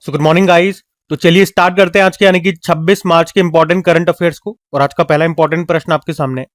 So good morning guys. तो चलिए start करते हैं आज के यानी कि 26 मार्च के इंपॉर्टेंट करंट अफेयर्स को। और आज का पहला इंपॉर्टेंट प्रश्न आपके सामने है।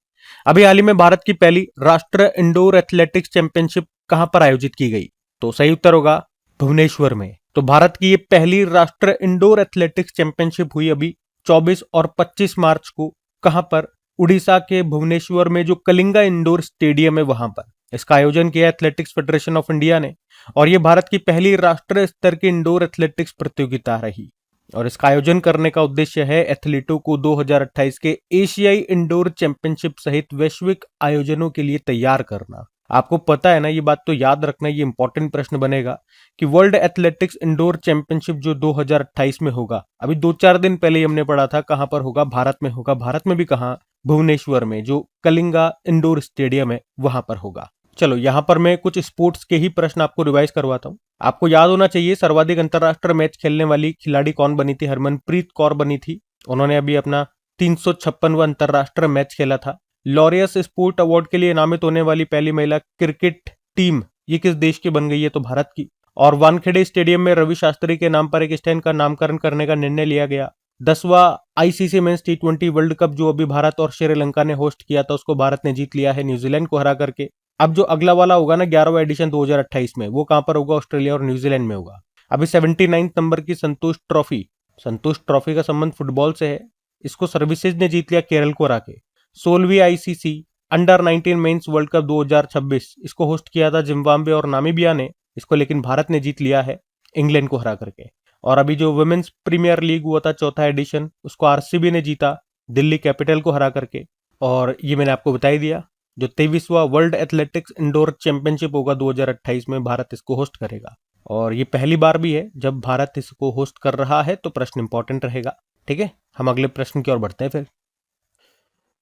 अभी हाल ही में भारत की पहली राष्ट्रीय इंडोर एथलेटिक्स चैंपियनशिप कहां पर आयोजित की गई? तो सही उत्तर होगा भुवनेश्वर में। तो भारत की ये पहली राष्ट्रीय इंडोर एथलेटिक्स चैंपियनशिप हुई अभी 24 और 25 मार्च को। कहां पर? उड़ीसा के भुवनेश्वर में जो कलिंगा इंडोर स्टेडियम है वहां पर। इसका आयोजन किया एथलेटिक्स फेडरेशन ऑफ इंडिया ने। और ये भारत की पहली राष्ट्रीय स्तर की इंडोर एथलेटिक्स प्रतियोगिता रही। और इसका आयोजन करने का उद्देश्य है एथलीटों को 2028 के एशियाई इंडोर चैंपियनशिप सहित वैश्विक आयोजनों के लिए तैयार करना। आपको पता है ना, ये बात तो याद रखना, ये इंपॉर्टेंट प्रश्न बनेगा कि वर्ल्ड एथलेटिक्स इंडोर चैंपियनशिप जो 2028 में होगा, अभी 2-4 दिन पहले ही हमने पढ़ा था कहां पर होगा, भारत में होगा। भारत में भी कहां? भुवनेश्वर में, जो कलिंगा इंडोर स्टेडियम है वहां पर होगा। चलो यहां पर मैं कुछ स्पोर्ट्स के ही प्रश्न आपको रिवाइज करवाता हूं। आपको याद होना चाहिए सर्वाधिक अंतरराष्ट्रीय मैच खेलने वाली खिलाड़ी कौन बनी थी? हरमनप्रीत कौर बनी थी। उन्होंने अभी अपना 356वां अंतरराष्ट्रीय मैच खेला था। लॉरियस स्पोर्ट अवार्ड के लिए नामित होने वाली पहली महिला क्रिकेट टीम ये किस देश की बन गई है? तो भारत की। और वानखेड़े स्टेडियम में रवि शास्त्री के नाम पर एक स्टैंड का नामकरण करने का निर्णय लिया गया। 10वां आईसीसी मेंस टी20 वर्ल्ड कप जो अभी भारत और श्रीलंका ने होस्ट किया था, उसको भारत ने जीत लिया है न्यूजीलैंड को हरा करके। अब जो अगला वाला होगा ना, 11वां एडिशन 2028 में, वो कहां पर होगा? ऑस्ट्रेलिया और न्यूजीलैंड में होगा। अभी 79 नंबर की संतोष ट्रॉफी का संबंध फुटबॉल से है। इसको सर्विसेज ने जीत लिया केरल को हरा के। 16वीं ICC under 19 men's world cup 2026 इसको होस्ट किया था जिम्बाब्वे और नामीबिया ने। इसको लेकिन भारत ने जीत लिया है इंग्लैंड को हरा करके। और अभी जो वुमेन्स प्रीमियर लीग हुआ था 4था एडिशन, उसको आरसीबी ने जीता दिल्ली कैपिटल को हरा करके। और ये मैंने आपको बता ही दिया। जो 23वां वर्ल्ड एथलेटिक्स इंडोर चैंपियनशिप होगा 2028 में, भारत इसको होस्ट करेगा। और ये पहली बार भी है जब भारत इसको होस्ट कर रहा है, तो प्रश्न इंपॉर्टेंट रहेगा। ठीक है, हम अगले प्रश्न की ओर बढ़ते हैं।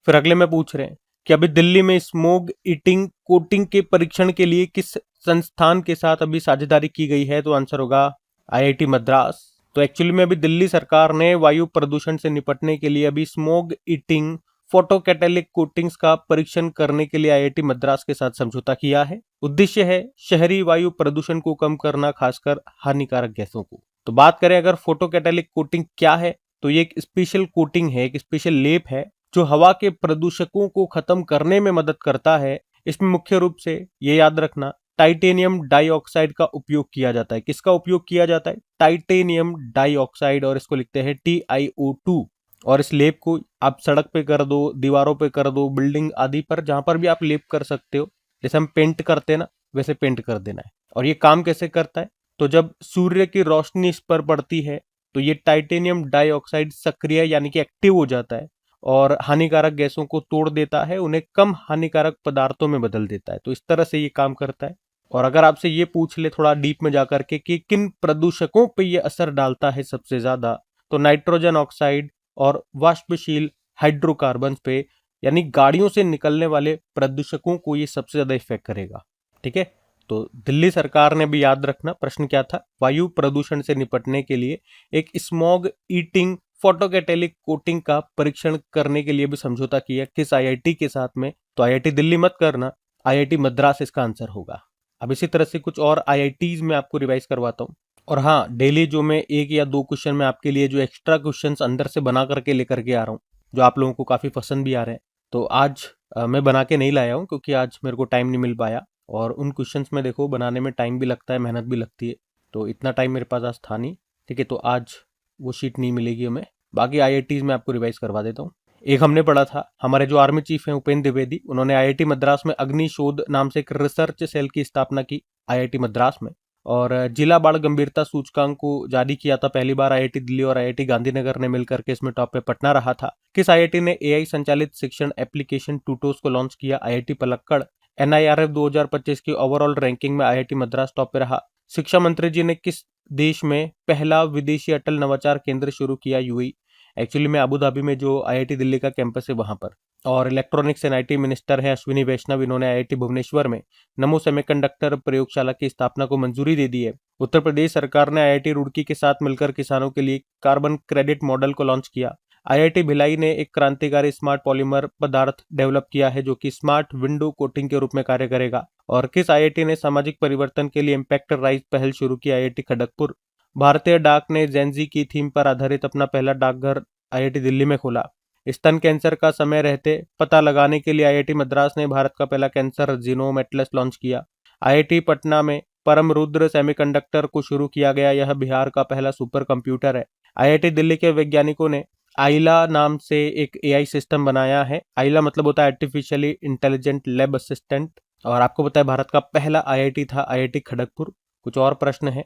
फिर अगले में पूछ रहे हैं कि अभी दिल्ली में स्मोग ईटिंग कोटिंग के परीक्षण के लिए किस संस्थान के साथ अभी साझेदारी की गई है? तो आंसर होगा आईआईटी मद्रास। तो एक्चुअली में अभी दिल्ली सरकार ने वायु प्रदूषण से निपटने के लिए अभी स्मोग ईटिंग फोटोकैटालिक कोटिंग्स का परीक्षण करने के लिए आईआईटी मद्रास के साथ समझौता किया है। उद्देश्य है शहरी वायु प्रदूषण को कम करना, खासकर हानिकारक गैसों को। तो बात करें अगर फोटोकैटालिक कोटिंग क्या है, तो ये एक स्पेशल कोटिंग है, एक स्पेशल लेप है जो हवा के प्रदूषकों को खत्म करने में मदद करता है। इसमें मुख्य रूप से ये याद रखना, टाइटेनियम डाइऑक्साइड का उपयोग किया जाता है। किसका उपयोग किया जाता है? टाइटेनियम डाइऑक्साइड, और इसको लिखते हैं TiO2। और इस लेप को आप सड़क पे कर दो, दीवारों पे कर दो, बिल्डिंग आदि पर, जहां पर भी आप लेप कर सकते हो। जैसे हम पेंट करते हैं ना, वैसे पेंट कर देना है। और ये काम कैसे करता है? तो जब सूर्य की रोशनी इस पर पड़ती है तो ये टाइटेनियम डाइऑक्साइड सक्रिय यानी कि एक्टिव हो जाता है और हानिकारक गैसों को तोड़ देता है, उन्हें कम हानिकारक पदार्थों में बदल देता है। तो इस तरह से ये काम करता है। और अगर आपसे ये पूछ ले थोड़ा डीप में जाकर के कि किन प्रदूषकों पे ये असर डालता है सबसे ज्यादा, तो नाइट्रोजन ऑक्साइड और वाष्पशील हाइड्रोकार्बन पे, यानी गाड़ियों से निकलने वाले प्रदूषकों को ये सबसे ज्यादा इफेक्ट करेगा। ठीक है, तो दिल्ली सरकार ने भी याद रखना, प्रश्न क्या था? वायु प्रदूषण से निपटने के लिए एक स्मॉग ईटिंग फोटोकैटालिक कोटिंग का परीक्षण करने के लिए भी समझौता किया। किस आईआईटी के साथ में? तो आईआईटी दिल्ली मत करना, आईआईटी मद्रास इसका आंसर होगा। अब इसी तरह से कुछ और आईआईटीज में आपको रिवाइज करवाता हूँ। और हाँ, डेली जो मैं 1 या 2 क्वेश्चन में आपके लिए जो एक्स्ट्रा क्वेश्चंस अंदर से बना करके लेकर के आ रहा हूँ, जो आप लोगों को काफी पसंद भी आ रहे हैं। तो आज मैं बना के नहीं लाया हूँ क्योंकि आज मेरे को टाइम नहीं मिल पाया। और उन क्वेश्चंस में देखो बनाने में टाइम भी लगता है, मेहनत भी लगती है, तो इतना टाइम मेरे पास आज था नहीं। ठीक है, तो आज वो शीट नहीं मिलेगी हमें। बाकी आईआईटीज में आपको रिवाइज करवा देता हूँ। एक हमने पढ़ा था, हमारे जो आर्मी चीफ हैं उपेंद्र द्विवेदी, उन्होंने आईआईटी मद्रास में अग्निशोध नाम से एक रिसर्च सेल की स्थापना की आईआईटी मद्रास में। और जिला बाढ़ गंभीरता सूचकांक को जारी किया था पहली बार आईआईटी दिल्ली और आईआईटी गांधीनगर ने मिलकर के, इसमें टॉप पे पटना रहा था। किस आईआईटी ने एआई संचालित शिक्षण एप्लीकेशन टूटोस को लॉन्च किया? आईआईटी पलक्कड़। एनआईआरएफ 2025 की ओवरऑल रैंकिंग में आईआईटी मद्रास टॉप पे रहा। शिक्षा मंत्री जी ने किस देश में पहला विदेशी अटल नवाचार केंद्र शुरू किया? यूएई। एक्चुअली में अबू धाबी में जो आईआईटी दिल्ली का कैंपस है वहां पर। और इलेक्ट्रॉनिक्स एंड आईटी मिनिस्टर है अश्विनी वैष्णव, इन्होंने आईआईटी भुवनेश्वर में नमो सेमीकंडक्टर प्रयोगशाला की स्थापना को मंजूरी दे दी है। उत्तर प्रदेश सरकार ने आईआईटी रुड़की के साथ मिलकर किसानों के लिए कार्बन क्रेडिट मॉडल को लॉन्च किया। आईआईटी भिलाई ने एक क्रांतिकारी स्मार्ट पॉलीमर पदार्थ डेवलप किया है जो कि स्मार्ट विंडो कोटिंग के रूप में कार्य करेगा। और किस आईआईटी ने सामाजिक परिवर्तन के लिए इम्पैक्ट राइज पहल शुरू की? आईआईटी खड़गपुर। भारतीय डाक ने जेनजी की थीम पर आधारित अपना पहला डाकघर आईआईटी दिल्ली में खोला। स्तन कैंसर का समय रहते पता लगाने के लिए आईआईटी मद्रास ने भारत का पहला कैंसर जीनोम एटलस लॉन्च किया। आईआईटी पटना में परम रुद्र सेमीकंडक्टर को शुरू किया गया। यह बिहार का पहला सुपर कंप्यूटर है। आईआईटी दिल्ली के वैज्ञानिकों ने आइला नाम से एक एआई सिस्टम बनाया है। आइला मतलब होता है आर्टिफिशियली इंटेलिजेंट लैब असिस्टेंट। और आपको पता है भारत का पहला आईआईटी था आईआईटी खड़गपुर। कुछ और प्रश्न है,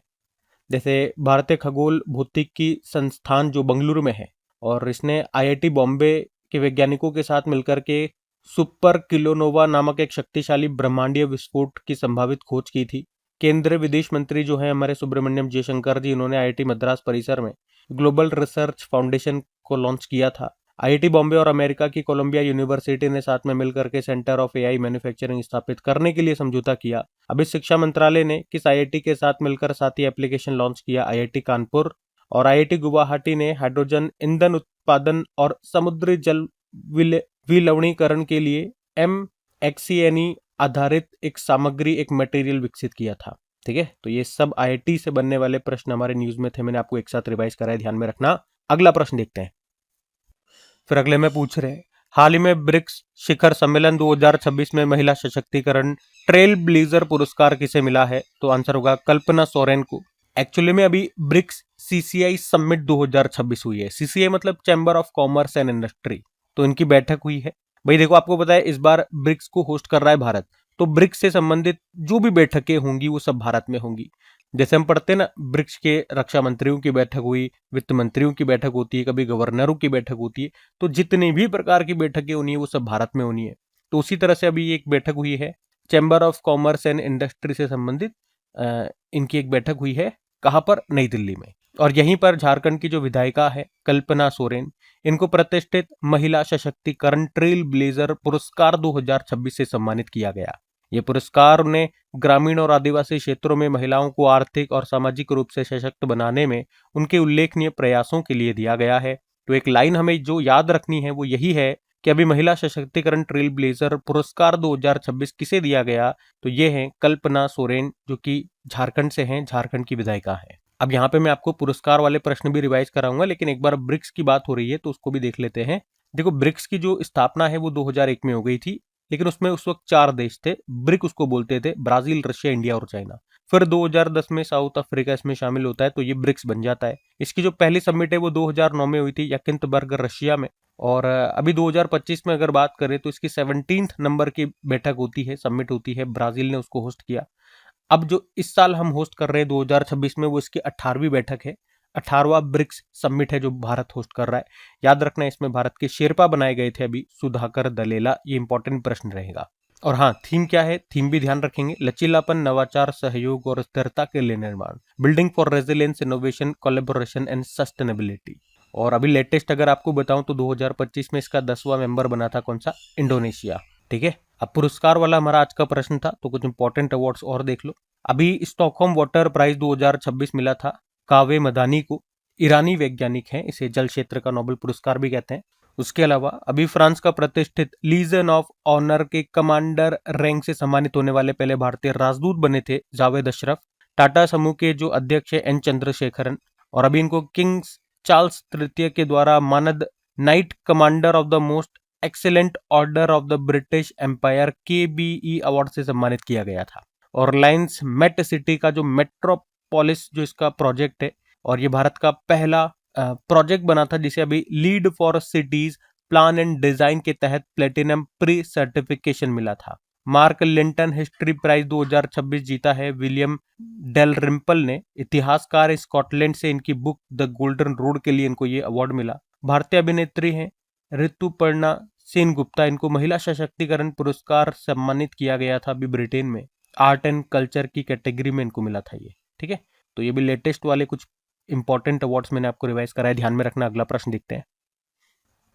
जैसे भारतीय खगोल भौतिकी संस्थान जो बेंगलुरु में है और इसने आईआईटी बॉम्बे के वैज्ञानिकों के साथ मिलकर के सुपर किलोनोवा नामक एक शक्तिशाली ब्रह्मांडीय विस्फोट की संभावित खोज की थी। केंद्रीय विदेश मंत्री जो है हमारे सुब्रमण्यम जयशंकर जी, इन्होंने आईआईटी मद्रास परिसर में ग्लोबल रिसर्च फाउंडेशन को लॉन्च किया था। आईआईटी बॉम्बे और अमेरिका की कोलंबिया यूनिवर्सिटी ने साथ में मिलकर के सेंटर ऑफ एआई मैन्युफैक्चरिंग स्थापित करने के लिए समझौता किया। अभी शिक्षा मंत्रालय ने किस आईआईटी के साथ मिलकर साथ ही एप्लीकेशन लॉन्च किया? आईआईटी कानपुर और आईआईटी गुवाहाटी ने हाइड्रोजन ईंधन उत्पादन और समुद्री जल विलवणीकरण के लिए MXCNE आधारित एक सामग्री, एक मटेरियल विकसित किया था। ठीक है, तो ये सब आईआईटी से बनने वाले प्रश्न हमारे न्यूज में थे, मैंने आपको एक साथ रिवाइज कराया, ध्यान में रखना। अगला प्रश्न देखते हैं। फिर अगले में पूछ रहे हैं, हाल ही में ब्रिक्स शिखर सम्मेलन 2026 में महिला सशक्तिकरण ट्रेल ब्लेजर पुरस्कार किसे मिला है? तो आंसर होगा कल्पना सोरेन को। एक्चुअली में अभी ब्रिक्स सीसीआई समिट 2026 हुई है। सीसीआई मतलब chamber of commerce and industry, तो इनकी बैठक हुई है। भाई देखो, आपको पता है इस बार ब्रिक्स को होस्ट कर रहा है भारत, तो ब्रिक्स से संबंधित जो भी बैठकें होंगी वो सब भारत में होंगी। जैसे हम पढ़ते हैं ना, ब्रिक्स के रक्षा मंत्रियों की बैठक हुई, वित्त मंत्रियों की बैठक होती है, कभी गवर्नरों की बैठक होती है, तो जितनी भी प्रकार की बैठकें होनी है वो सब भारत में होनी है। तो उसी तरह से अभी एक बैठक हुई है chamber of commerce and industry से संबंधित, इनकी एक बैठक हुई है। कहाँ पर? नई दिल्ली में। और यहीं पर झारखंड की जो विधायिका है कल्पना सोरेन, इनको प्रतिष्ठित महिला सशक्तिकरण ट्रेल ब्लेजर पुरस्कार 2026 से सम्मानित किया गया। ये पुरस्कार उन्हें ग्रामीण और आदिवासी क्षेत्रों में महिलाओं को आर्थिक और सामाजिक रूप से सशक्त बनाने में उनके उल्लेखनीय प्रयासों के लिए दिया गया है। तो एक लाइन हमें जो याद रखनी है वो यही है कि अभी महिला सशक्तिकरण ट्रेल ब्लेजर पुरस्कार 2026 किसे दिया गया? तो ये है कल्पना सोरेन, जो कि झारखंड से हैं, झारखंड की विधायिका है। अब यहाँ पे मैं आपको पुरस्कार वाले प्रश्न भी रिवाइज कराऊंगा, लेकिन एक बार ब्रिक्स की बात हो रही है तो उसको भी देख लेते हैं। देखो, ब्रिक्स की जो स्थापना है वो 2001 में हो गई थी, लेकिन उसमें उस वक्त 4 देश थे। ब्रिक उसको बोलते थे, ब्राजील, रशिया, इंडिया और चाइना। फिर 2010 में साउथ अफ्रीका इसमें शामिल होता है, तो ये ब्रिक्स बन जाता है। इसकी जो पहली समिट है वो 2009 में हुई थी यकिंतबर्ग, रशिया में। और अभी 2025 में अगर बात करें तो इसकी 17th नंबर की बैठक होती है, समिट होती है, ब्राजील ने उसको होस्ट किया। अब जो इस साल हम होस्ट कर रहे हैं 2026 में, वो इसकी 18वीं बैठक है, 18वां ब्रिक्स समिट है जो भारत होस्ट कर रहा है। याद रखना, इसमें भारत के शेरपा बनाए गए थे अभी, सुधाकर दलेला। ये इंपॉर्टेंट प्रश्न रहेगा। और हाँ, थीम क्या है? थीम भी ध्यान रखेंगे, लचीलापन, नवाचार, सहयोग और स्थिरता के लिए निर्माण, building for resilience, innovation, collaboration and sustainability. और अभी लेटेस्ट अगर आपको बताऊं तो 2025 में इसका 10वां मेंबर बना था, कौन सा? इंडोनेशिया। ठीक है, अब पुरस्कार वाला हमारा आज का प्रश्न था, तो कुछ इंपॉर्टेंट अवार्ड्स और देख लो। अभी स्टॉकहोम वाटर प्राइज 2026 मिला था कावे मदानी को, ईरानी वैज्ञानिक हैं, इसे जल क्षेत्र का नोबेल पुरस्कार भी कहते हैं। उसके अलावा अभी फ्रांस का प्रतिष्ठित लीजन ऑफ ऑनर के कमांडर रैंक से सम्मानित होने वाले पहले भारतीय राजदूत बने थे जावेद अशरफ। टाटा समूह के जो अध्यक्ष है एन चंद्रशेखरन, और अभी इनको किंग्स चार्ल्स तृतीय के द्वारा मानद knight commander of the most excellent order of the British Empire KBE award से सम्मानित किया गया था। और लायंस मेट सिटी का जो मेट्रोपोलिस जो इसका प्रोजेक्ट है, और ये भारत का पहला प्रोजेक्ट बना था जिसे अभी lead for cities plan and design के तहत प्लेटिनम प्री सर्टिफिकेशन मिला था। मार्क लिंटन हिस्ट्री प्राइज 2026 जीता है विलियम डेल रिम्पल ने, इतिहासकार स्कॉटलैंड से, इनकी बुक द गोल्डन रोड के लिए इनको ये अवार्ड मिला। भारतीय अभिनेत्री हैं ऋतुपर्णा सेन गुप्ता, इनको महिला सशक्तिकरण पुरस्कार सम्मानित किया गया था अभी ब्रिटेन में, आर्ट एंड कल्चर की कैटेगरी में इनको मिला था ये। ठीक है, तो ये भी लेटेस्ट वाले कुछ इंपॉर्टेंट अवार्ड्स मैंने आपको रिवाइज कराया, ध्यान में रखना। अगला प्रश्न देखते हैं।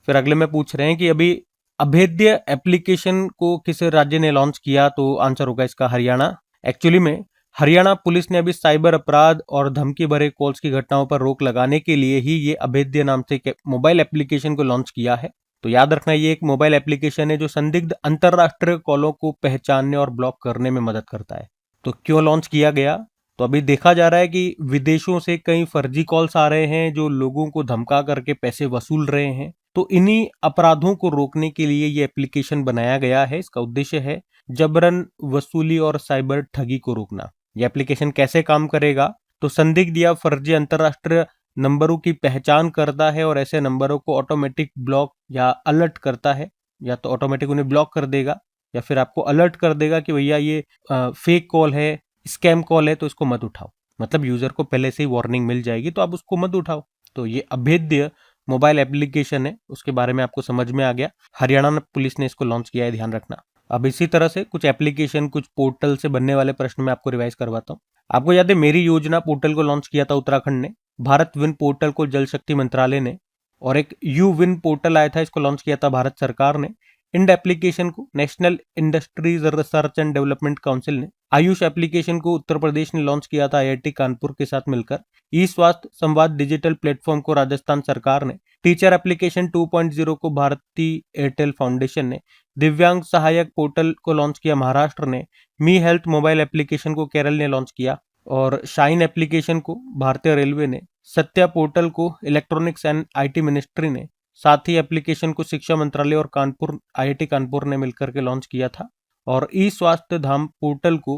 फिर अगले में पूछ रहे हैं कि अभी अभेद्य एप्लीकेशन को किस राज्य ने लॉन्च किया? तो आंसर होगा इसका हरियाणा। एक्चुअली में हरियाणा पुलिस ने अभी साइबर अपराध और धमकी भरे कॉल्स की घटनाओं पर रोक लगाने के लिए ही ये अभेद्य नाम से मोबाइल एप्लीकेशन को लॉन्च किया है। तो याद रखना, ये एक मोबाइल एप्लीकेशन है जो संदिग्ध अंतरराष्ट्रीय कॉलों को पहचानने और ब्लॉक करने में मदद करता है। तो क्यों लॉन्च किया गया? तो तो अभी देखा जा रहा है कि विदेशों से कई फर्जी कॉल्स आ रहे हैं जो लोगों को धमका करके पैसे वसूल रहे हैं। तो इन्हीं अपराधों को रोकने के लिए ये एप्लीकेशन बनाया गया है। इसका उद्देश्य है जबरन वसूली और साइबर ठगी को रोकना। ये एप्लीकेशन कैसे काम करेगा? तो संदिग्ध या फर्जी अंतरराष्ट्रीय नंबरों की पहचान करता है और ऐसे नंबरों को ऑटोमेटिक ब्लॉक या अलर्ट करता है। या तो ऑटोमेटिक उन्हें ब्लॉक कर देगा या फिर आपको अलर्ट कर देगा कि भैया ये फेक कॉल है, स्कैम कॉल है, तो इसको मत उठाओ। मतलब यूजर को पहले से ही वार्निंग मिल जाएगी तो आप उसको मत उठाओ। तो ये अभेद्य मोबाइल एप्लीकेशन है, उसके बारे में आपको समझ में आ गया। हरियाणा पुलिस ने इसको लॉन्च किया है, ध्यान रखना। अब इसी तरह से कुछ एप्लीकेशन, कुछ पोर्टल से बनने वाले प्रश्न मैं आपको रिवाइज करवाता हूँ। आपको याद है मेरी योजना पोर्टल को लॉन्च किया था उत्तराखंड ने, भारत विन पोर्टल को जल शक्ति मंत्रालय ने, और एक यू विन पोर्टल आया था, इसको लॉन्च किया था भारत सरकार ने। इंड एप्लीकेशन को national industries research and development council ने, आयुष एप्लीकेशन को उत्तर प्रदेश ने लॉन्च किया था आईआईटी कानपुर के साथ मिलकर, ई स्वास्थ्य संवाद डिजिटल प्लेटफॉर्म को राजस्थान सरकार ने, टीचर एप्लीकेशन 2.0 को भारतीय एयरटेल फाउंडेशन ने, दिव्यांग सहायक पोर्टल को लॉन्च किया महाराष्ट्र ने, मी हेल्थ मोबाइल एप्लीकेशन को केरल ने लॉन्च किया, और शाइन एप्लीकेशन को भारतीय रेलवे ने, सत्या पोर्टल को इलेक्ट्रॉनिक्स एंड आईटी मिनिस्ट्री ने, साथ ही एप्लीकेशन को शिक्षा मंत्रालय और कानपुर आईआईटी कानपुर ने मिलकर के लॉन्च किया था, और ई स्वास्थ्य धाम पोर्टल को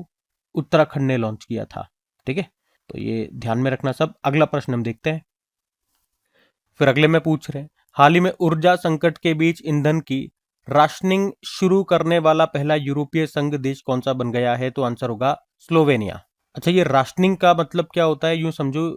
उत्तराखंड ने लॉन्च किया था। ठीक है, तो ये ध्यान में रखना सब। अगला प्रश्न हम देखते हैं। फिर अगले में पूछ रहे हैं, हाल ही में ऊर्जा संकट के बीच ईंधन की राशनिंग शुरू करने वाला पहला यूरोपीय संघ देश कौन सा बन गया है? तो आंसर होगा स्लोवेनिया। अच्छा, ये राशनिंग का मतलब क्या होता है? यूं समझो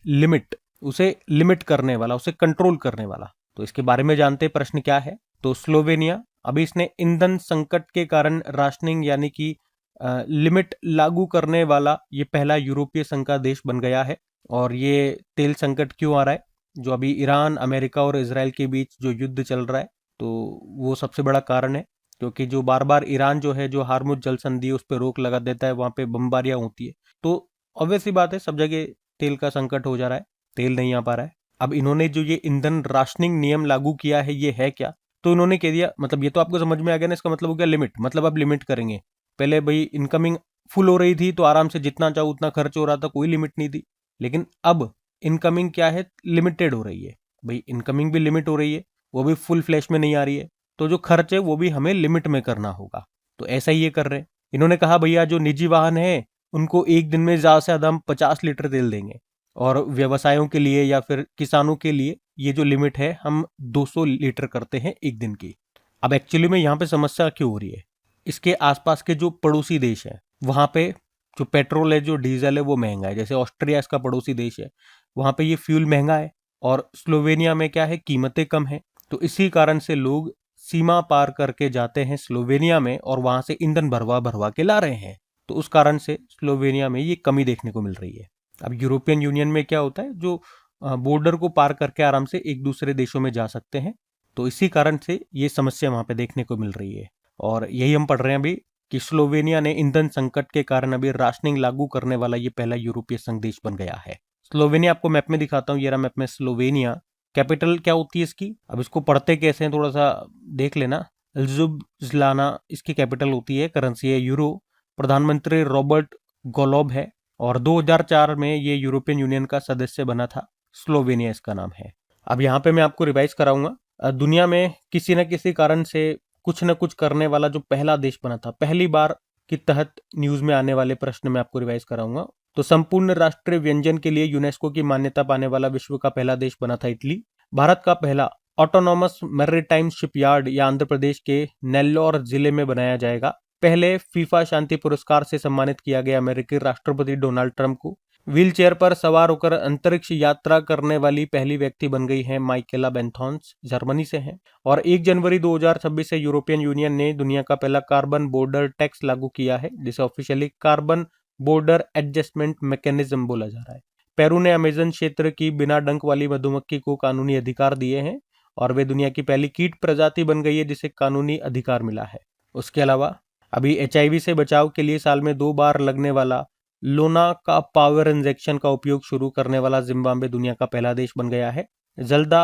लिमिट, उसे लिमिट करने वाला, उसे कंट्रोल करने वाला। तो इसके बारे में जानते हैं प्रश्न क्या है। तो स्लोवेनिया अभी इसने ईंधन संकट के कारण राशनिंग यानी कि लिमिट लागू करने वाला ये पहला यूरोपीय संघ का देश बन गया है। और ये तेल संकट क्यों आ रहा है? जो अभी ईरान, अमेरिका और इसराइल के बीच जो युद्ध चल रहा है, तो वो सबसे बड़ा कारण है। क्योंकि जो बार बार ईरान जो है, जो हार्मुज जल संधि उस पर रोक लगा देता है, वहां पे बमबारियां होती है, तो ऑब्वियस सी बात है सब जगह तेल का संकट हो जा रहा है, तेल नहीं आ पा रहा है। अब इन्होंने जो ये ईंधन राशनिंग नियम लागू किया है, ये है क्या? तो इन्होंने कह दिया, मतलब ये तो आपको समझ में आ गया ना, इसका मतलब हो गया लिमिट। मतलब अब लिमिट करेंगे। पहले भाई इनकमिंग फुल हो रही थी तो आराम से जितना चाहो उतना खर्च हो रहा था, कोई लिमिट नहीं थी। लेकिन अब इनकमिंग क्या है? लिमिटेड हो रही है। भाई इनकमिंग भी लिमिट हो रही है, वो भी फुल फ्लैश में नहीं आ रही है, तो जो खर्च है वो भी हमें लिमिट में करना होगा। तो ऐसा ही ये कर रहे हैं। इन्होंने कहा भैया जो निजी वाहन है उनको एक दिन में ज्यादा से ज्यादा हम 50 लीटर तेल देंगे, और व्यवसायों के लिए या फिर किसानों के लिए ये जो लिमिट है हम 200 लीटर करते हैं एक दिन की। अब एक्चुअली में यहाँ पे समस्या क्यों हो रही है? इसके आसपास के जो पड़ोसी देश है वहां पे जो पेट्रोल है, जो डीजल है, वो महंगा है। जैसे ऑस्ट्रिया इसका पड़ोसी देश है, वहां पे ये फ्यूल महंगा है, और स्लोवेनिया में क्या है, कीमतें कम है। तो इसी कारण से लोग सीमा पार करके जाते हैं स्लोवेनिया में और वहां से ईंधन भरवा भरवा के ला रहे हैं। तो उस कारण से स्लोवेनिया में ये कमी देखने को मिल रही है। अब यूरोपियन यूनियन में क्या होता है, जो बॉर्डर को पार करके आराम से एक दूसरे देशों में जा सकते हैं, तो इसी कारण से ये समस्या वहां पे देखने को मिल रही है। और यही हम पढ़ रहे हैं अभी कि स्लोवेनिया ने ईंधन संकट के कारण अभी राशनिंग लागू करने वाला ये पहला यूरोपीय संघ देश बन गया है। स्लोवेनिया आपको मैप में दिखाता हूँ, ये रहा मैप में स्लोवेनिया। कैपिटल क्या होती है इसकी? अब इसको पढ़ते कैसे हैं थोड़ा सा देख लेना। ल्जुब्जलाना इसकी कैपिटल होती है, करेंसी है यूरो। प्रधानमंत्री रॉबर्ट गोलोब है, और 2004 में ये यूरोपियन यूनियन का सदस्य बना था। स्लोवेनिया इसका नाम है। अब यहाँ पे मैं आपको रिवाइज कराऊंगा। दुनिया में किसी न किसी कारण से कुछ न कुछ करने वाला जो पहला देश बना था, पहली बार के तहत न्यूज में आने वाले प्रश्न में आपको रिवाइज कराऊंगा। तो संपूर्ण राष्ट्रीय व्यंजन के लिए यूनेस्को की मान्यता पाने वाला विश्व का पहला देश बना था इटली। भारत का पहला ऑटोनॉमस मैरीटाइम शिपयार्ड या आंध्र प्रदेश के नेल्लोर जिले में बनाया जाएगा। पहले फीफा शांति पुरस्कार से सम्मानित किया गया अमेरिकी राष्ट्रपति डोनाल्ड ट्रंप को। व्हील चेयर पर सवार होकर अंतरिक्ष यात्रा करने वाली पहली व्यक्ति बन गई है माइकेला बेंथॉन्स, जर्मनी से हैं। और 1 जनवरी 2026 से यूरोपियन यूनियन ने दुनिया का पहला कार्बन बॉर्डर टैक्स लागू किया है, जिसे officially carbon border adjustment mechanism बोला जा रहा है। पेरू ने अमेजन क्षेत्र की बिना डंक वाली मधुमक्खी को कानूनी अधिकार दिए हैं, और वे दुनिया की पहली कीट प्रजाति बन गई है जिसे कानूनी अधिकार मिला है। उसके अलावा अभी HIV से बचाव के लिए साल में 2 बार लगने वाला लोना का पावर इंजेक्शन का उपयोग शुरू करने वाला जिम्बाब्वे दुनिया का पहला देश बन गया है। जल्दा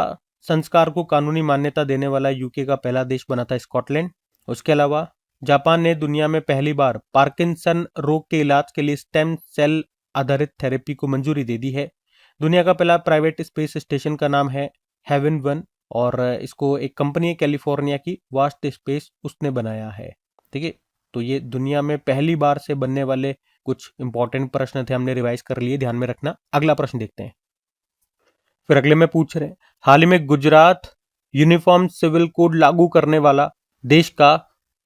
संस्कार को कानूनी मान्यता देने वाला यूके का पहला देश बना था स्कॉटलैंड। उसके अलावा जापान ने दुनिया में पहली बार पार्किंसन रोग के इलाज के लिए स्टेम सेल आधारित थेरेपी को मंजूरी दे दी है। दुनिया का पहला प्राइवेट स्पेस स्टेशन का नाम है हेवन 1 और इसको एक कंपनी है कैलिफोर्निया की वास्ट स्पेस उसने बनाया है। ठीक है, तो ये दुनिया में पहली बार से बनने वाले कुछ इंपॉर्टेंट प्रश्न थे, हमने रिवाइज कर लिए, ध्यान में रखना। अगला प्रश्न देखते हैं। फिर अगले में पूछ रहे हैं, हाल ही में गुजरात यूनिफॉर्म सिविल कोड लागू करने वाला देश का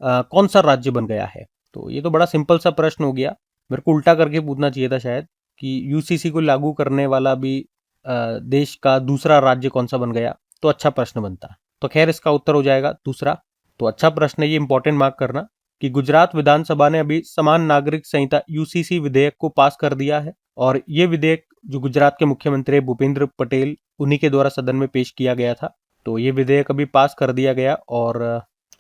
कौन सा राज्य बन गया है? तो ये तो बड़ा सिंपल सा प्रश्न हो गया, मेरे को उल्टा करके पूछना चाहिए था शायद कि यूसीसी को लागू करने वाला भी देश का दूसरा राज्य कौन सा बन गया, तो अच्छा प्रश्न बनता। तो खैर इसका उत्तर हो जाएगा दूसरा। तो अच्छा प्रश्न है ये, इंपॉर्टेंट मार्क करना कि गुजरात विधानसभा ने अभी समान नागरिक संहिता यूसीसी विधेयक को पास कर दिया है और ये विधेयक जो गुजरात के मुख्यमंत्री भूपेंद्र पटेल उन्हीं के द्वारा सदन में पेश किया गया था। तो ये विधेयक अभी पास कर दिया गया और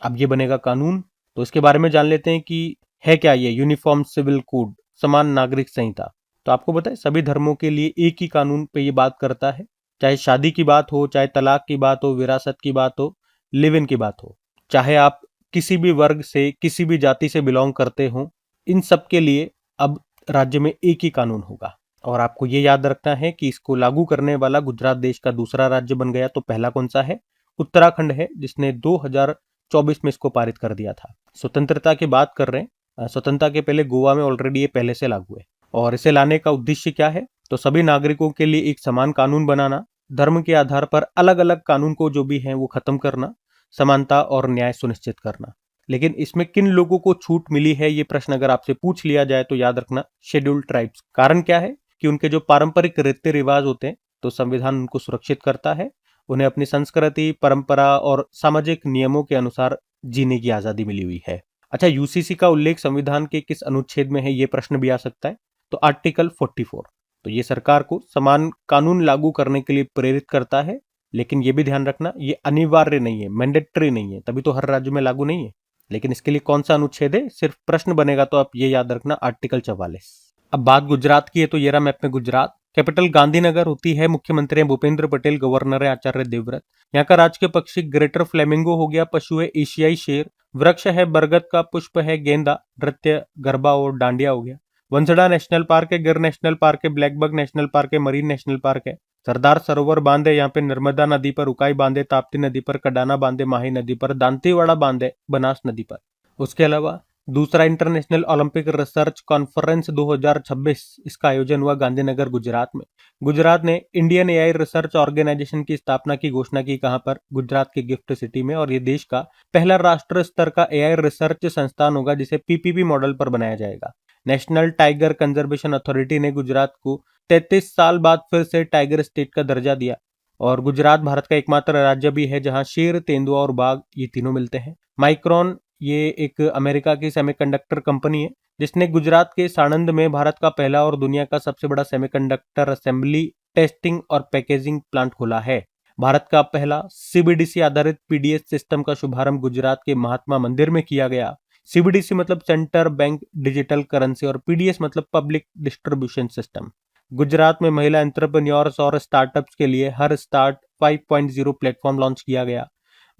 अब ये बनेगा कानून। तो इसके बारे में जान लेते हैं कि है क्या ये यूनिफॉर्म सिविल कोड, समान नागरिक संहिता। तो आपको पता है सभी धर्मों के लिए एक ही कानून पे ये बात करता है, चाहे शादी की बात हो, चाहे तलाक की बात हो, विरासत की बात हो, लिव इन की बात हो, चाहे आप किसी भी वर्ग से किसी भी जाति से बिलोंग करते हो, इन सब के लिए अब राज्य में एक ही कानून होगा। और आपको ये याद रखना है कि इसको लागू करने वाला गुजरात देश का दूसरा राज्य बन गया। तो पहला कौन सा है? उत्तराखंड है, जिसने 2024 में इसको पारित कर दिया था। स्वतंत्रता की बात कर रहे हैं, स्वतंत्रता के पहले गोवा में ऑलरेडी ये पहले से लागू है। और इसे लाने का उद्देश्य क्या है? तो सभी नागरिकों के लिए एक समान कानून बनाना, धर्म के आधार पर अलग अलग कानून को जो भी है वो खत्म करना, समानता और न्याय सुनिश्चित करना। लेकिन इसमें किन लोगों को छूट मिली है, ये प्रश्न अगर आपसे पूछ लिया जाए तो याद रखना शेड्यूल्ड ट्राइब्स। कारण क्या है कि उनके जो पारंपरिक रीति रिवाज होते हैं तो संविधान उनको सुरक्षित करता है, उन्हें अपनी संस्कृति, परंपरा और सामाजिक नियमों के अनुसार जीने की आजादी मिली हुई है। अच्छा, यूसीसी का उल्लेख संविधान के किस अनुच्छेद में है, ये प्रश्न भी आ सकता है। तो आर्टिकल 44। तो ये सरकार को समान कानून लागू करने के लिए प्रेरित करता है, लेकिन ये भी ध्यान रखना ये अनिवार्य नहीं है, मैंडेटरी नहीं है, तभी तो हर राज्य में लागू नहीं है। लेकिन इसके लिए कौन सा अनुच्छेद है, सिर्फ प्रश्न बनेगा तो आप ये याद रखना, आर्टिकल 44। अब बात गुजरात की है, तो ये रहा मैप में गुजरात। कैपिटल गांधीनगर होती है, मुख्यमंत्री हैं भूपेंद्र पटेल, गवर्नर है आचार्य देवव्रत। यहाँ का राजकीय पक्षी ग्रेटर फ्लेमिंगो हो गया, पशु है एशियाई शेर, वृक्ष है बरगद का, पुष्प है गेंदा, नृत्य गरबा और डांडिया हो गया। वंसड़ा नेशनल पार्क है, गिर नेशनल पार्क है, ब्लैकबक नेशनल पार्क है, मरीन नेशनल पार्क है। सरदार सरोवर बांध है, यहाँ पे नर्मदा नदी पर, उकाई बांध है, ताप्ती नदी पर, कडाना बांध है, माही नदी पर, दांतीवाड़ा बांध है, बनास नदी पर। उसके अलावा दूसरा इंटरनेशनल ओलंपिक रिसर्च कॉन्फ्रेंस 2026, इसका आयोजन हुआ गांधीनगर गुजरात में। गुजरात ने इंडियन एआई रिसर्च ऑर्गेनाइजेशन की स्थापना की घोषणा की, कहां पर? गुजरात के गिफ्ट सिटी में। और ये देश का पहला राष्ट्र स्तर का एआई रिसर्च संस्थान होगा जिसे पीपीपी मॉडल पर बनाया जाएगा। नेशनल टाइगर कंजर्वेशन अथॉरिटी ने गुजरात को 33 साल बाद फिर से टाइगर स्टेट का दर्जा दिया। और गुजरात भारत का एकमात्र राज्य भी है जहां शेर, तेंदुआ और बाघ ये तीनों मिलते हैं। माइक्रोन ये एक अमेरिका की सेमीकंडक्टर कंपनी है जिसने गुजरात के साणंद में भारत का पहला और दुनिया का सबसे बड़ा सेमीकंडक्टर असेंबली, टेस्टिंग और पैकेजिंग प्लांट खोला है। भारत का पहला सीबीडीसी आधारित पीडीएस सिस्टम का शुभारंभ गुजरात के महात्मा मंदिर में किया गया। सीबीडीसी मतलब सेंटर बैंक डिजिटल करेंसी और पीडीएस मतलब पब्लिक डिस्ट्रीब्यूशन सिस्टम। गुजरात में महिला एंटरप्रेन्योर्स और स्टार्टअप्स के लिए हर स्टार्ट 5.0 प्लेटफॉर्म लॉन्च किया गया।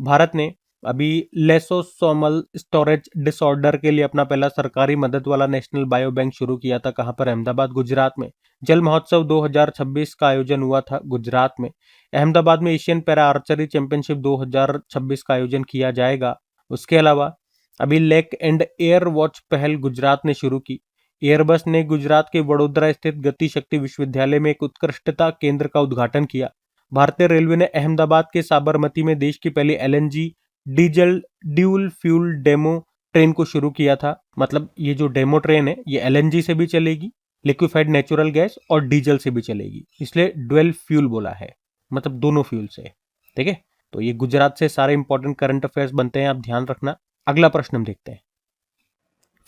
भारत ने अभी लेसोसोमल स्टोरेज डिसऑर्डर के लिए अपना पहला सरकारी मदद वाला नेशनल बायो बैंक शुरू किया था, कहां पर? अहमदाबाद गुजरात में। जल महोत्सव 2026 का आयोजन हुआ था गुजरात में। अहमदाबाद में एशियन पैरा आर्चरी चैंपियनशिप 2026 का आयोजन किया जाएगा। उसके अलावा अभी लेक एंड एयर वॉच पहल गुजरात ने शुरू की। एयरबस ने गुजरात के वडोदरा स्थित गति शक्ति विश्वविद्यालय में एक उत्कृष्टता केंद्र का उद्घाटन किया। भारतीय रेलवे ने अहमदाबाद के साबरमती में देश की पहली LNG diesel dual fuel demo train को शुरू किया था। मतलब ये जो डेमो ट्रेन है ये एलएनजी से भी चलेगी, लिक्विफाइड नेचुरल गैस और डीजल से भी चलेगी, इसलिए डुअल फ्यूल बोला है, मतलब दोनों फ्यूल से। ठीक है, तो ये गुजरात से सारे इंपॉर्टेंट करंट अफेयर्स बनते हैं, आप ध्यान रखना। अगला प्रश्न हम देखते हैं।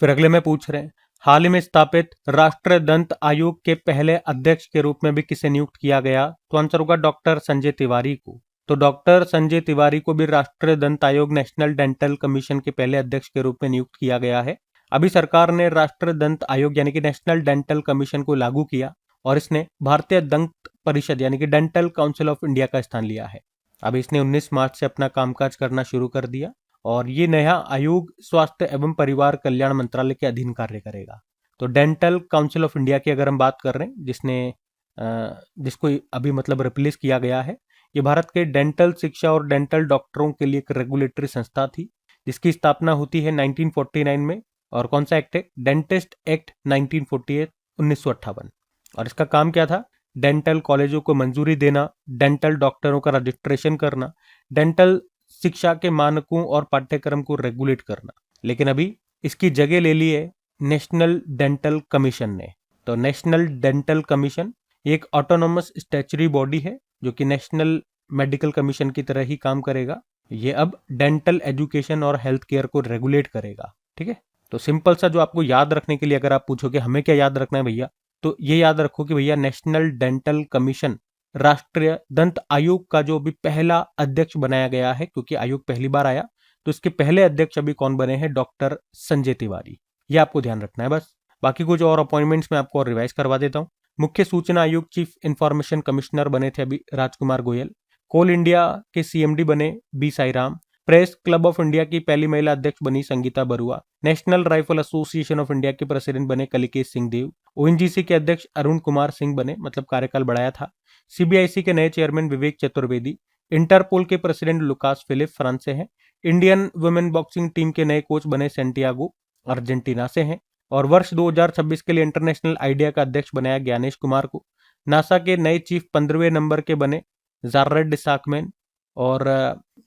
फिर अगले में पूछ रहे हैं, हाल ही में स्थापित राष्ट्रीय दंत आयोग के पहले अध्यक्ष के रूप में भी किसे नियुक्त किया गया? तो आंसर होगा डॉक्टर संजय तिवारी को। तो डॉक्टर संजय तिवारी को भी राष्ट्रीय दंत आयोग नेशनल डेंटल कमीशन के पहले अध्यक्ष के रूप में नियुक्त किया गया है। अभी सरकार ने राष्ट्रीय दंत आयोग यानी कि नेशनल डेंटल कमीशन को लागू किया और इसने भारतीय दंत परिषद यानी कि डेंटल काउंसिल ऑफ इंडिया का स्थान लिया है। अब इसने 19 मार्च से अपना कामकाज करना शुरू कर दिया और ये नया आयोग स्वास्थ्य एवं परिवार कल्याण मंत्रालय के अधीन कार्य करेगा। तो तो डेंटल काउंसिल ऑफ इंडिया की अगर हम बात कर रहे हैं, जिसको अभी मतलब रिप्लेस किया गया है, ये भारत के डेंटल शिक्षा और डेंटल डॉक्टरों के लिए एक रेगुलेटरी संस्था थी, जिसकी स्थापना होती है 1949 में। और कौन सा एक्ट है? Dentist act 1948, 1958। और इसका काम क्या था? डेंटल कॉलेजों को मंजूरी देना, डेंटल डॉक्टरों का रजिस्ट्रेशन करना, डेंटल शिक्षा के मानकों और पाठ्यक्रम को रेगुलेट करना। लेकिन अभी इसकी जगह ले ली है नेशनल डेंटल कमीशन ने। तो नेशनल डेंटल कमीशन एक ऑटोनोमस स्टैच्यूटरी बॉडी है जो कि नेशनल मेडिकल कमीशन की तरह ही काम करेगा। ये अब डेंटल एजुकेशन और हेल्थ केयर को रेगुलेट करेगा। ठीक है, तो सिंपल सा जो आपको याद रखने के लिए अगर आप पूछोगे हमें क्या याद रखना है भैया, तो ये याद रखो कि भैया नेशनल डेंटल कमीशन राष्ट्रीय दंत आयोग का जो अभी पहला अध्यक्ष बनाया गया है, क्योंकि आयोग पहली बार आया, तो इसके पहले अध्यक्ष अभी कौन बने हैं? डॉक्टर संजय तिवारी। ये आपको ध्यान रखना है बस। बाकी कुछ और अपॉइंटमेंट्स में आपको और रिवाइज करवा देता हूँ। मुख्य सूचना आयोग चीफ इंफॉर्मेशन कमिश्नर बने थे अभी राजकुमार गोयल। कोल इंडिया के सीएमडी बने B Sairam. Press Club of India की पहली महिला अध्यक्ष बनी Sangeeta Barua. National Rifle Association of India के प्रेसिडेंट बने कलिकेश सिंह देव। ओएनजीसी के अध्यक्ष अरुण कुमार सिंह बने, मतलब कार्यकाल बढ़ाया था। सीबीआईसी के नए चेयरमैन विवेक चतुर्वेदी। इंटरपोल के प्रेसिडेंट लुकास फिलिप फ्रांस से हैं। इंडियन वुमेन बॉक्सिंग टीम के नए कोच बने सेंटियागो अर्जेंटीना से हैं। और वर्ष 2026 के लिए इंटरनेशनल आइडिया का अध्यक्ष बनाया ज्ञानेश कुमार को। नासा के नए चीफ 15वें नंबर के बने जारेड साकमैन। और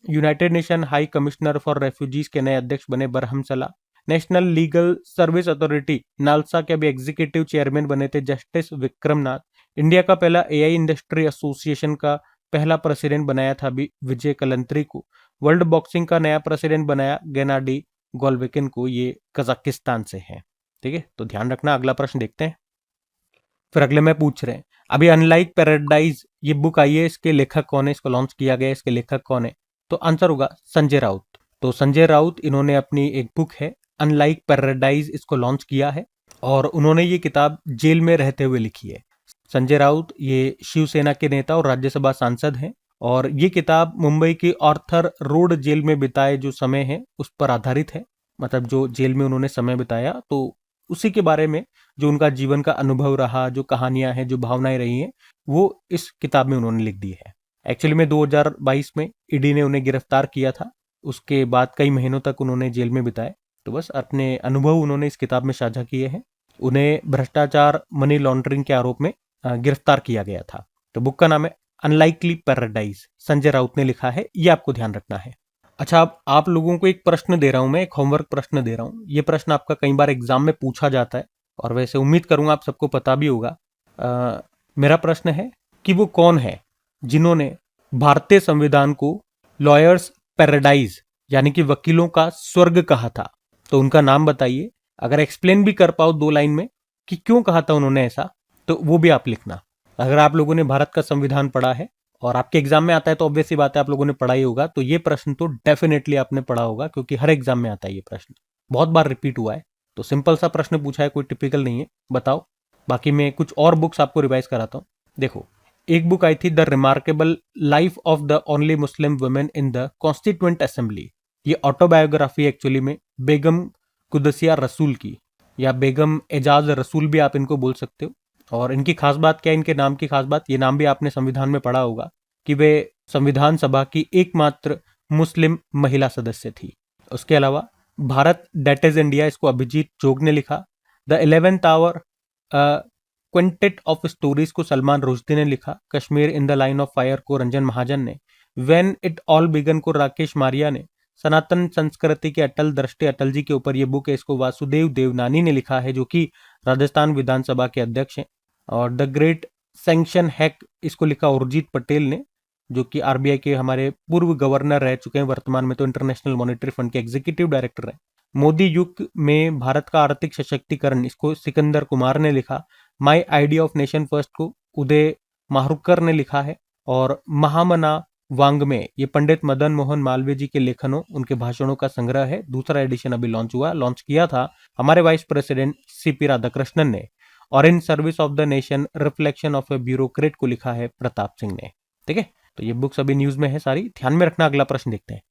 United nation high commissioner for refugees के नए अध्यक्ष बने बरहम सला। National legal service authority NALSA के अभी एग्जीक्यूटिव चेयरमैन बने थे जस्टिस विक्रम नाथ। इंडिया का पहला एआई इंडस्ट्री एसोसिएशन का पहला प्रेसिडेंट बनाया था अभी विजय कलंत्री को। वर्ल्ड बॉक्सिंग का नया प्रेसिडेंट बनाया गेनाडी गोलविकिन को। ये कजाकिस्तान से है। ठीक है, तो ध्यान रखना। अगला प्रश्न देखते हैं। फिर अगले में पूछ रहे हैं अभी अनलाइक पैराडाइज ये बुक आई है, इसके लेखक कौन है? इसको लॉन्च किया गया है, इसके लेखक कौन है? तो आंसर होगा संजय राउत। तो संजय राउत इन्होंने अपनी एक बुक है अनलाइक पैराडाइज, इसको लॉन्च किया है और उन्होंने ये किताब जेल में रहते हुए लिखी है। संजय राउत ये शिवसेना के नेता और राज्यसभा सांसद हैं और ये किताब मुंबई की आर्थर रोड जेल में बिताए जो समय है उस पर आधारित है। मतलब जो जेल में उन्होंने समय बिताया तो उसी के बारे में जो उनका जीवन का अनुभव रहा, जो कहानियां हैं, जो भावनाएं रही हैं, वो इस किताब में उन्होंने लिख दी है। एक्चुअली में 2022 में ईडी ने उन्हें गिरफ्तार किया था, उसके बाद कई महीनों तक उन्होंने जेल में बिताए। तो बस अपने अनुभव उन्होंने इस किताब में साझा किए हैं। उन्हें भ्रष्टाचार, मनी लॉन्ड्रिंग के आरोप में गिरफ्तार किया गया था। तो बुक का नाम है अनलाइकली पैराडाइज, संजय राउत ने लिखा है, ये आपको ध्यान रखना है। अच्छा, अब आप लोगों को एक प्रश्न दे रहा हूं मैं, एक होमवर्क प्रश्न दे रहा हूं। ये प्रश्न आपका कई बार एग्जाम में पूछा जाता है और वैसे उम्मीद करूंगा आप सबको पता भी होगा। मेरा प्रश्न है कि वो कौन है जिन्होंने भारतीय संविधान को लॉयर्स पैराडाइज यानी कि वकीलों का स्वर्ग कहा था? तो उनका नाम बताइए। अगर एक्सप्लेन भी कर पाओ 2 लाइन में कि क्यों कहा था उन्होंने ऐसा, तो वो भी आप लिखना। अगर आप लोगों ने भारत का संविधान पढ़ा है और आपके एग्जाम में आता है तो ऑब्वियस सी बात है आप लोगों ने पढ़ा ही होगा, तो ये प्रश्न तो डेफिनेटली आपने पढ़ा होगा क्योंकि हर एग्जाम में आता है ये प्रश्न, बहुत बार रिपीट हुआ है। तो सिंपल सा प्रश्न पूछा है, कोई टिपिकल नहीं है, बताओ। बाकी मैं कुछ और बुक्स आपको रिवाइज कराता हूँ। देखो, एक बुक आई थी the remarkable life of the only Muslim women in the constituent assembly. ये ऑटोबायोग्राफी एक्चुअली में बेगम कुदसिया रसूल की, या बेगम एजाज रसूल भी आप इनको बोल सकते हो। और इनकी खास बात क्या है, इनके नाम की खास बात, ये नाम भी आपने संविधान में पढ़ा होगा कि वे संविधान सभा की एकमात्र मुस्लिम महिला सदस्य थी। उसके अलावा भारत दैट इज इंडिया, इसको अभिजीत जोग ने लिखा। The 11th hour quintet of stories को सलमान रुश्दी ने लिखा। Kashmir in the line of fire को रंजन महाजन ने। व्हेन इट ऑल बिगन को राकेश मारिया ने। सनातन संस्कृति के अटल दृष्टि अटल जी के ऊपर ये बुक है, इसको वासुदेव देवनानी ने लिखा है जो कि राजस्थान विधानसभा के अध्यक्ष हैं। और द ग्रेट सैंक्शन हैक, इसको लिखा उर्जित पटेल ने जो कि आरबीआई के हमारे पूर्व गवर्नर रह चुके हैं, वर्तमान में तो इंटरनेशनल मॉनेटरी फंड के एग्जीक्यूटिव डायरेक्टर हैं। मोदी युग में भारत का आर्थिक सशक्तिकरण, इसको सिकंदर कुमार ने लिखा। My idea of nation first को उदय माहरुकर ने लिखा है। और महामना वांग्मे, ये पंडित मदन मोहन मालवीय जी के लेखनों, उनके भाषणों का संग्रह है। दूसरा एडिशन अभी लॉन्च किया था हमारे वाइस प्रेसिडेंट सीपी राधाकृष्णन ने। और in service of the nation reflection of A bureaucrat को लिखा है प्रताप सिंह ने। ठीक है, तो ये बुक्स अभी न्यूज में है सारी, ध्यान में रखना। अगला प्रश्न देखते हैं।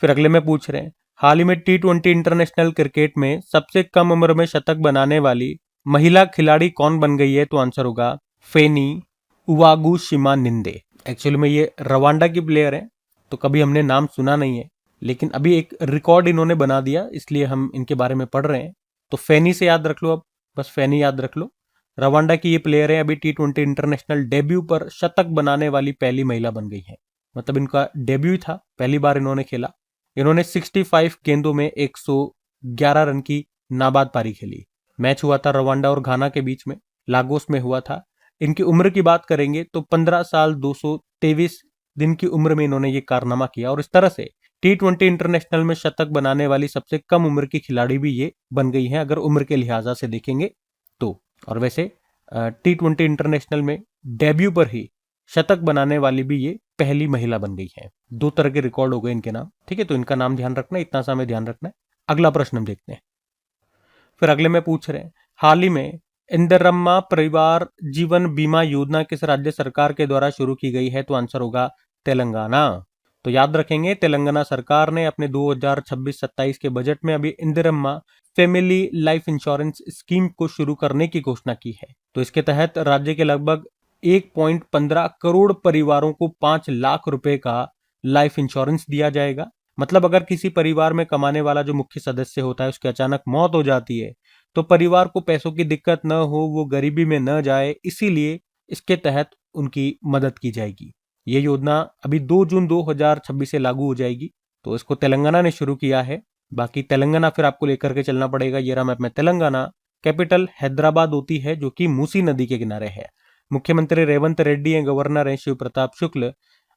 फिर अगले में पूछ रहे हैं हाल ही में T20 इंटरनेशनल क्रिकेट में सबसे कम उम्र में शतक बनाने वाली महिला खिलाड़ी कौन बन गई है? तो आंसर होगा फेनी उवागुशिमानिंदे। एक्चुअली में ये रवांडा की प्लेयर है, तो कभी हमने नाम सुना नहीं है, लेकिन अभी एक रिकॉर्ड इन्होंने बना दिया, इसलिए हम इनके बारे में पढ़ रहे हैं। तो फेनी से याद रख लो, अब बस फेनी याद रख लो। रवांडा की ये प्लेयर है, अभी T20 इंटरनेशनल डेब्यू पर शतक बनाने वाली पहली महिला बन गई है। मतलब इनका डेब्यू था, पहली बार इन्होंने खेला। इन्होंने 65 गेंदों में 111 रन की नाबाद पारी खेली। मैच हुआ था रवांडा और घाना के बीच में, लागोस में हुआ था। इनकी उम्र की बात करेंगे तो 15 साल 223 दिन की उम्र में इन्होंने ये कारनामा किया, और इस तरह से T20 इंटरनेशनल में शतक बनाने वाली सबसे कम उम्र की खिलाड़ी भी ये बन गई है, अगर उम्र के लिहाजा से देखेंगे तो। और वैसे T20 इंटरनेशनल में डेब्यू पर ही शतक बनाने वाली भी ये पहली महिला बन गई है। 2 तरह के रिकॉर्ड हो गए इनके नाम, ठीक है, तो इनका नाम ध्यान रखना, इतना सा हमें ध्यान रखना है। अगला प्रश्न हम देखते हैं। फिर अगले में पूछ रहे हैं, हाल ही में इंदिरम्मा परिवार जीवन बीमा योजना किस राज्य सरकार के द्वारा शुरू की गई है? तो आंसर होगा तेलंगाना। तो याद रखेंगे, तेलंगाना सरकार ने अपने 2026-27 के बजट में अभी Indiramma family life insurance scheme को शुरू करने की घोषणा की है। तो इसके तहत राज्य के लगभग 1.15 करोड़ परिवारों को 5 लाख रुपए का लाइफ इंश्योरेंस दिया जाएगा। मतलब अगर किसी परिवार में कमाने वाला जो मुख्य सदस्य होता है उसकी अचानक मौत हो जाती है, तो परिवार को पैसों की दिक्कत न हो, वो गरीबी में न जाए, इसीलिए इसके तहत उनकी मदद की जाएगी। ये योजना अभी 2 जून 2026 से लागू हो जाएगी। तो इसको तेलंगाना ने शुरू किया है। बाकी तेलंगाना फिर आपको लेकर के चलना पड़ेगा। ये रहा मैप में तेलंगाना, कैपिटल हैदराबाद होती है जो कि मूसी नदी के किनारे है। मुख्यमंत्री रेवंत रेड्डी हैं, गवर्नर हैं शिव प्रताप शुक्ल।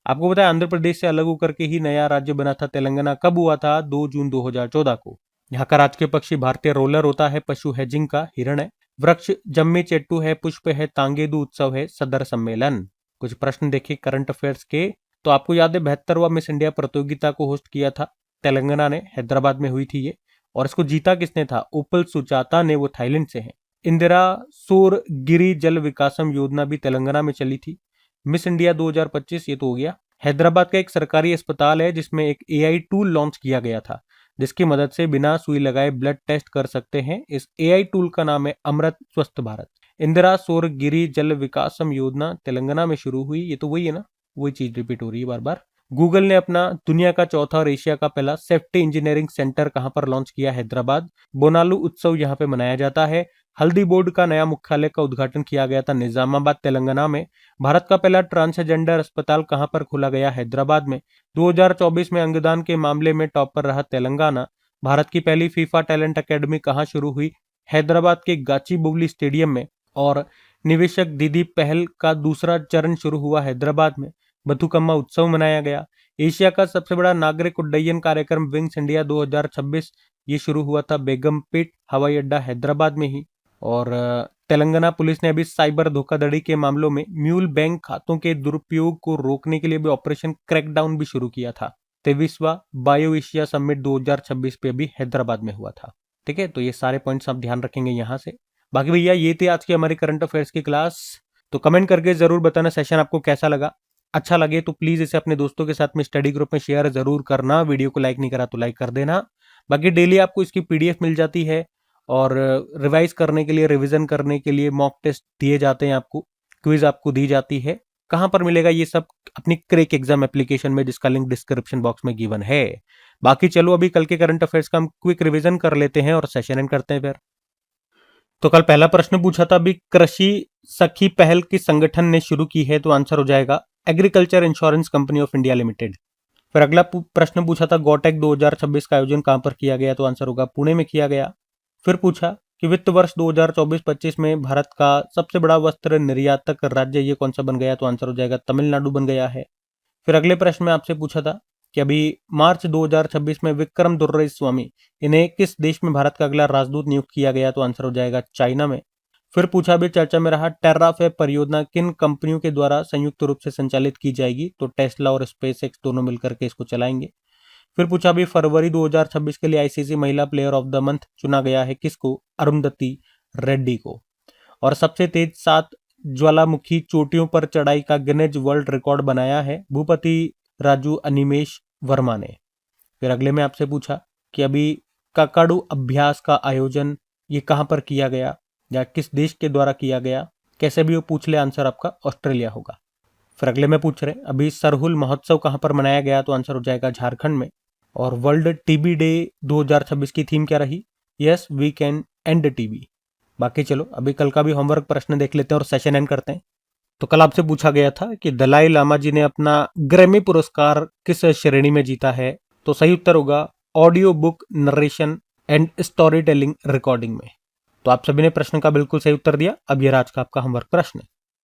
आपको पता है आंध्र प्रदेश से अलग होकर के ही नया राज्य बना था तेलंगाना। कब हुआ था? 2 जून 2014 को। यहाँ का राजकीय पक्षी भारतीय रोलर होता है, पशु है जिंका, हिरण है, वृक्ष जम्मी चेट्टू है, पुष्प है तांगेदू, उत्सव है सदर सम्मेलन। कुछ प्रश्न देखिए करंट अफेयर्स के। तो आपको याद है 72वां मिस इंडिया प्रतियोगिता को होस्ट किया था तेलंगाना ने, हैदराबाद में हुई थी ये, और इसको जीता किसने था? ओपल सुचाता ने, वो थाईलैंड से है। इंदिरा सौर गिरी जल विकासम योजना भी तेलंगाना में चली थी। मिस इंडिया 2025 ये तो हो गया। हैदराबाद का एक सरकारी अस्पताल है जिसमें एक AI टूल लॉन्च किया गया था, जिसकी मदद से बिना सुई लगाए ब्लड टेस्ट कर सकते हैं। इस AI टूल का नाम है अमृत स्वस्थ भारत। इंदिरा सौर गिरी जल विकासम योजना तेलंगाना में शुरू हुई। ये तो वही है ना, वही चीज रिपीट हो रही है बार बार। गूगल ने अपना दुनिया का चौथा और एशिया का पहला सेफ्टी इंजीनियरिंग सेंटर कहां पर लॉन्च किया? हैदराबाद। बोनालू उत्सव यहां पे मनाया जाता है। हल्दी बोर्ड का नया मुख्यालय का उद्घाटन किया गया था निजामाबाद तेलंगाना में। भारत का पहला ट्रांसजेंडर अस्पताल कहां पर खोला गया? हैदराबाद में। 2024 में अंगदान के मामले में टॉप पर रहा तेलंगाना। भारत की पहली फीफा टैलेंट अकेडमी कहां शुरू हुई? हैदराबाद के गाचीबुवली स्टेडियम में। और निवेशक दीदी पहल का दूसरा चरण शुरू हुआ हैदराबाद में। बथुकम्मा उत्सव मनाया गया। एशिया का सबसे बड़ा नागरिक उड्डयन कार्यक्रम विंग्स इंडिया 2026 ये शुरू हुआ था बेगमपेट हवाई अड्डा हैदराबाद में ही। और तेलंगाना पुलिस ने अभी साइबर धोखाधड़ी के मामलों में म्यूल बैंक खातों के दुरुपयोग को रोकने के लिए भी ऑपरेशन क्रैकडाउन भी शुरू किया था। 23वां बायो एशिया समिट 2026 पे अभी हैदराबाद में हुआ था। ठीक है, तो ये सारे पॉइंट्स आप ध्यान रखेंगे यहाँ से। बाकी भैया ये थी आज की हमारी करंट अफेयर्स की क्लास। तो कमेंट करके जरूर बताना सेशन आपको कैसा लगा। अच्छा लगे तो प्लीज इसे अपने दोस्तों के साथ में स्टडी ग्रुप में शेयर जरूर करना। वीडियो को लाइक नहीं करा तो लाइक कर देना। बाकी डेली आपको इसकी PDF मिल जाती है, और रिवाइज करने के लिए, रिवीजन करने के लिए मॉक टेस्ट दिए जाते हैं आपको, क्विज आपको दी जाती है। कहां पर मिलेगा ये सब? अपनी क्रैक एग्जाम एप्लीकेशन में, जिसका लिंक डिस्क्रिप्शन बॉक्स में गिवन है। बाकी चलो अभी कल के करंट अफेयर्स का हम क्विक रिवीजन कर लेते हैं और सेशन एंड करते हैं फिर। तो कल पहला प्रश्न पूछा था अभी, कृषि सखी पहल किस संगठन ने शुरू की है? तो आंसर हो जाएगा agriculture insurance company of India limited. फिर अगला प्रश्न पूछा था गोटेक 2026 का आयोजन कहां पर किया गया? तो आंसर होगा पुणे में किया गया। फिर पूछा कि वित्त वर्ष 2024-25 में भारत का सबसे बड़ा वस्त्र निर्यातक राज्य ये कौन सा बन गया? तो आंसर हो जाएगा तमिलनाडु बन गया है। फिर अगले प्रश्न में आपसे पूछा था कि अभी मार्च 2026 में विक्रम दुर्रेस्वामी, इन्हें किस देश में भारत का अगला राजदूत नियुक्त किया गया? तो आंसर हो जाएगा चाइना में। फिर पूछा भी चर्चा में रहा टेर्राफेब परियोजना किन कंपनियों के द्वारा संयुक्त रूप से संचालित की जाएगी? तो टेस्ला और स्पेसएक्स दोनों मिलकर के इसको चलाएंगे। फिर पूछा भी फरवरी 2026 के लिए ICC महिला प्लेयर ऑफ द मंथ चुना गया है किसको? अरुंधति रेड्डी को। और सबसे तेज 7 ज्वालामुखी चोटियों पर चढ़ाई का गिनेज वर्ल्ड रिकॉर्ड बनाया है भूपति राजू अनिमेश वर्मा ने। फिर अगले में आपसे पूछा कि अभी काकाडू अभ्यास का आयोजन ये कहाँ पर किया गया या किस देश के द्वारा किया गया। कैसे भी वो पूछ ले, आंसर आपका ऑस्ट्रेलिया होगा। फिर अगले में पूछ रहे अभी सरहुल महोत्सव कहाँ पर मनाया गया, तो आंसर हो जाएगा झारखंड में। और वर्ल्ड टीबी डे 2026 की थीम क्या रही? Yes, we can end TB. बाकी चलो अभी कल का भी होमवर्क प्रश्न देख लेते हैं और सेशन एंड करते हैं। तो कल आपसे पूछा गया था कि दलाई लामा जी ने अपना ग्रैमी पुरस्कार किस श्रेणी में जीता है, तो सही उत्तर होगा audio book narration and story telling recording में। तो आप सभी ने प्रश्न का बिल्कुल सही उत्तर दिया। अब यह आज का आपका होमवर्क प्रश्न है।